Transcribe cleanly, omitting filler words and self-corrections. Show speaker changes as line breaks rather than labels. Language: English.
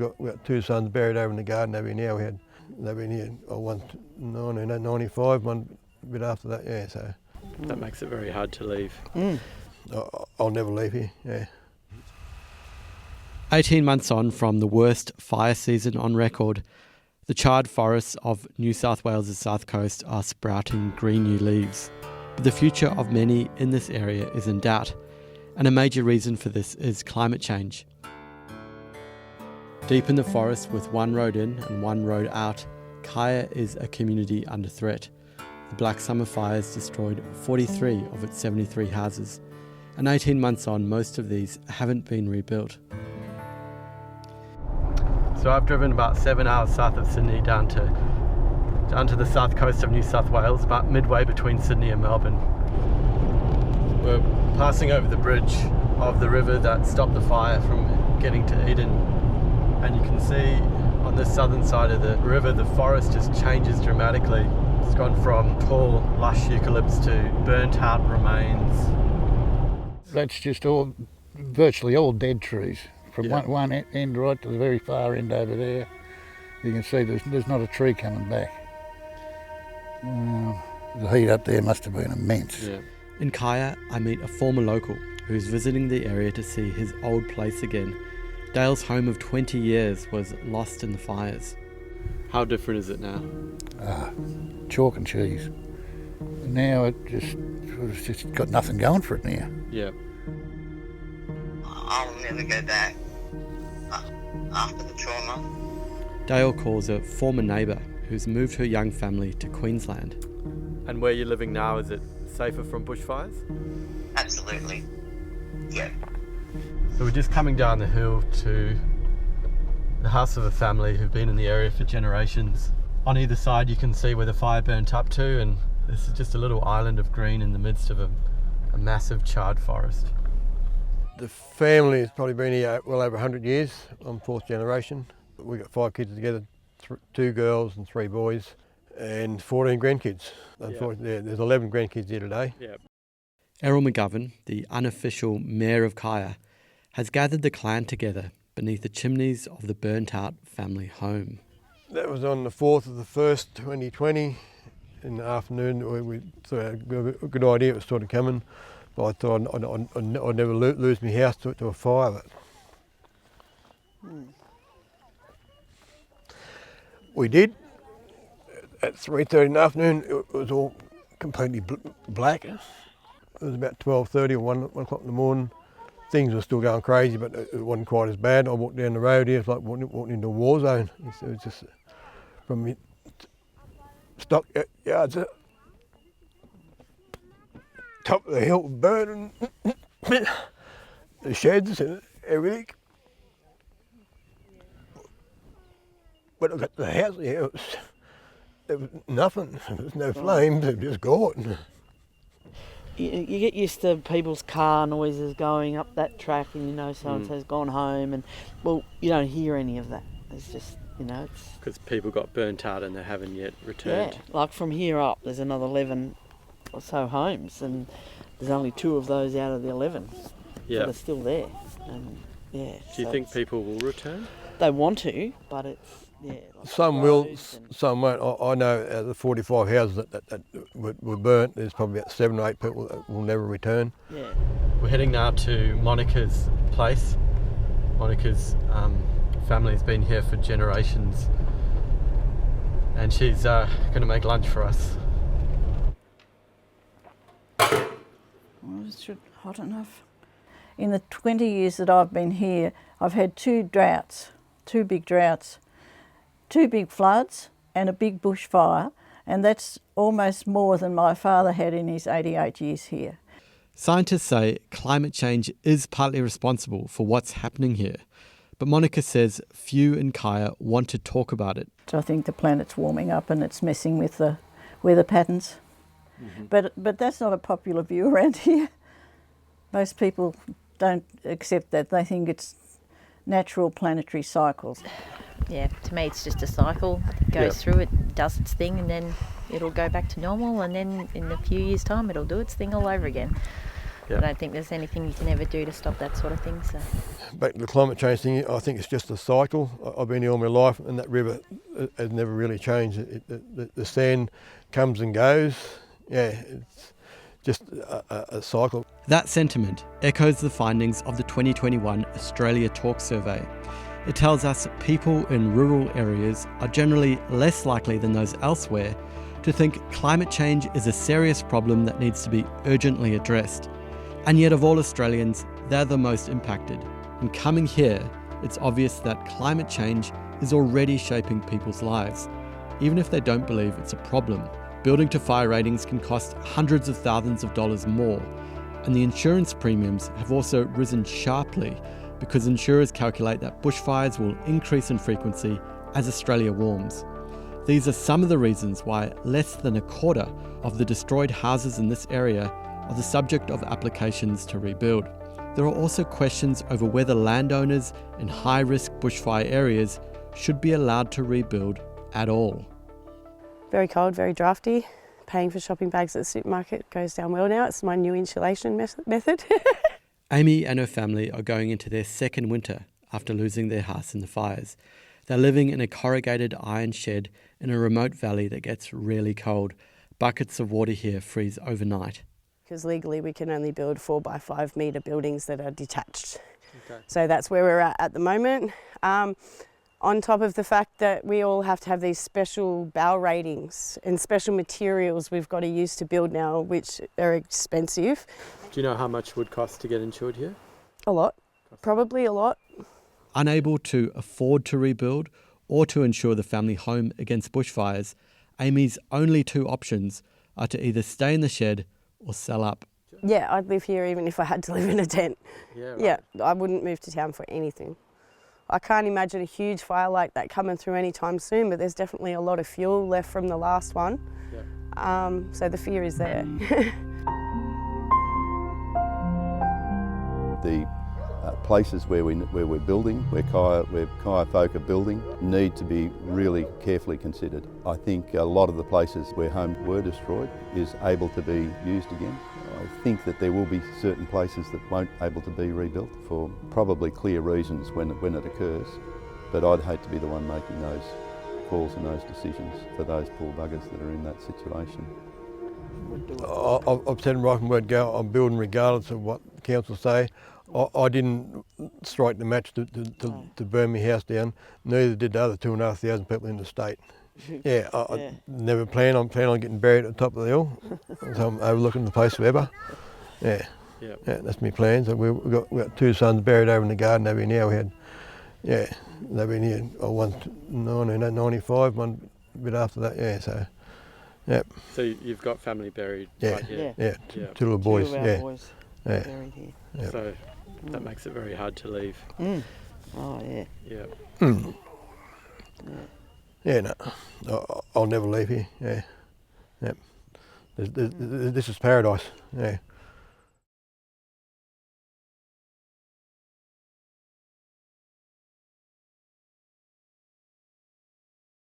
We got two sons buried over in the garden over here. They've been here, one 1995, one a bit after that, yeah. So
that makes it very hard to leave.
I'll never leave here, yeah.
18 months on from the worst fire season on record, the charred forests of New South Wales' south coast are sprouting green new leaves. But the future of many in this area is in doubt, and a major reason for this is climate change. Deep in the forest with one road in and one road out, Kaya is a community under threat. The Black Summer fires destroyed 43 of its 73 houses, and 18 months on, most of these haven't been rebuilt. So I've driven about 7 hours south of Sydney down to the south coast of New South Wales, about midway between Sydney and Melbourne. We're passing over the bridge of the river that stopped the fire from getting to Eden, and you can see on the southern side of the river the forest just changes dramatically. It's gone from tall, lush eucalypts to burnt out remains.
That's just virtually all dead trees. From one end right to the very far end over there, you can see there's not a tree coming back. The heat up there must have been immense.
Yeah. In Kaya, I meet a former local who's visiting the area to see his old place again. Dale's home of 20 years was lost in the fires. How different is it now?
Chalk and cheese. Now it's just got nothing going for it now.
Yeah.
I'll never go back after the trauma.
Dale calls a former neighbour who's moved her young family to Queensland. And where you're living now, is it safer from bushfires?
Absolutely. Yeah.
So we're just coming down the hill to the house of a family who've been in the area for generations. On either side you can see where the fire burnt up to, and this is just a little island of green in the midst of a massive charred forest.
The family has probably been here well over 100 years. I'm fourth generation. We've got 5 kids together, 2 girls and 3 boys, and 14 grandkids. Unfortunately, there's 11 grandkids here today.
Yeah. Errol McGovern, the unofficial mayor of Kaya, has gathered the clan together beneath the chimneys of the burnt-out family home.
That was on the 4th of the 1st, 2020, in the afternoon. We thought a good idea it was sort of coming. But I thought I'd never lose my house to a fire. We did. At 3:30 in the afternoon, it was all completely black. It was about 12:30 or 1 o'clock in the morning. Things were still going crazy, but it wasn't quite as bad. I walked down the road here, it was like walking into a war zone. It was just from the stock yards, top of the hill burning, the sheds and everything. But I got the house here, there was nothing, there was no flames, it was just gone.
You get used to people's car noises going up that track, and you know so-and-so's gone home, and well, you don't hear any of that. It's just, it's...
Because people got burnt out and they haven't yet returned.
Yeah, like from here up, there's another 11 or so homes, and there's only 2 of those out of the 11 that are still there. And
Do you think people will return?
They want to, but it's,
some will, some won't. I know out of the 45 houses that were burnt, there's probably about 7 or 8 people that will never return.
Yeah.
We're heading now to Monica's place. Monica's family's been here for generations, and she's going to make lunch for us.
Is it hot enough? In the 20 years that I've been here, I've had 2 droughts, 2 big droughts, 2 big floods and a big bushfire, and that's almost more than my father had in his 88 years here.
Scientists say climate change is partly responsible for what's happening here, but Monica says few in Kaya want to talk about it.
So I think the planet's warming up and it's messing with the weather patterns. Mm-hmm. But that's not a popular view around here. Most people don't accept that. They think it's natural planetary cycles.
Yeah, to me it's just a cycle. It goes through, it does its thing, and then it'll go back to normal, and then in a few years' time it'll do its thing all over again.
Yeah.
I don't think there's anything you can ever do to stop that sort of thing. So
Back to the climate change thing, I think it's just a cycle. I've been here all my life, and that river has never really changed. The sand comes and goes. Yeah, it's just a cycle.
That sentiment echoes the findings of the 2021 Australia Talk Survey. It tells us people in rural areas are generally less likely than those elsewhere to think climate change is a serious problem that needs to be urgently addressed. And yet of all Australians, they're the most impacted. And coming here, it's obvious that climate change is already shaping people's lives, even if they don't believe it's a problem. Building to fire ratings can cost hundreds of thousands of dollars more, and the insurance premiums have also risen sharply because insurers calculate that bushfires will increase in frequency as Australia warms. These are some of the reasons why less than a quarter of the destroyed houses in this area are the subject of applications to rebuild. There are also questions over whether landowners in high-risk bushfire areas should be allowed to rebuild at all.
Very cold, very drafty. Paying for shopping bags at the supermarket goes down well now. It's my new insulation method.
Amy and her family are going into their second winter after losing their house in the fires. They're living in a corrugated iron shed in a remote valley that gets really cold. Buckets of water here freeze overnight.
Because legally we can only build 4 by 5 metre buildings that are detached. Okay. So that's where we're at the moment. On top of the fact that we all have to have these special BAL ratings and special materials we've got to use to build now, which are expensive.
Do you know how much it would cost to get insured here?
A lot, probably a lot.
Unable to afford to rebuild or to insure the family home against bushfires, Amy's only 2 options are to either stay in the shed or sell up.
Yeah, I'd live here even if I had to live in a tent.
Yeah, right.
Yeah, I wouldn't move to town for anything. I can't imagine a huge fire like that coming through anytime soon, but there's definitely a lot of fuel left from the last one. Yeah. So the fear is there.
The places where we're building, where Kaya folk are building, need to be really carefully considered. I think a lot of the places where homes were destroyed is able to be used again. I think that there will be certain places that won't able to be rebuilt for probably clear reasons when it occurs, but I'd hate to be the one making those calls and those decisions for those poor buggers that are in that situation.
I've said right from word go, I'm building regardless of what the council say. I didn't strike the match to burn my house down, neither did the other 2,500 people in the state. Yeah, I never plan on getting buried at the top of the hill, so I'm overlooking the place forever. Yeah, that's my plan. So we've got 2 sons buried over in the garden over here now. They've been here, one 1995, one a bit after that, so. Yeah.
So you've got family buried right here?
Yeah, 2 little boys.
2 of our boys buried here.
Yeah.
So that makes it very hard to leave.
Mm. Oh, yeah.
Yeah.
Mm. Yeah, no, I'll never leave here. Yeah. This is paradise. Yeah.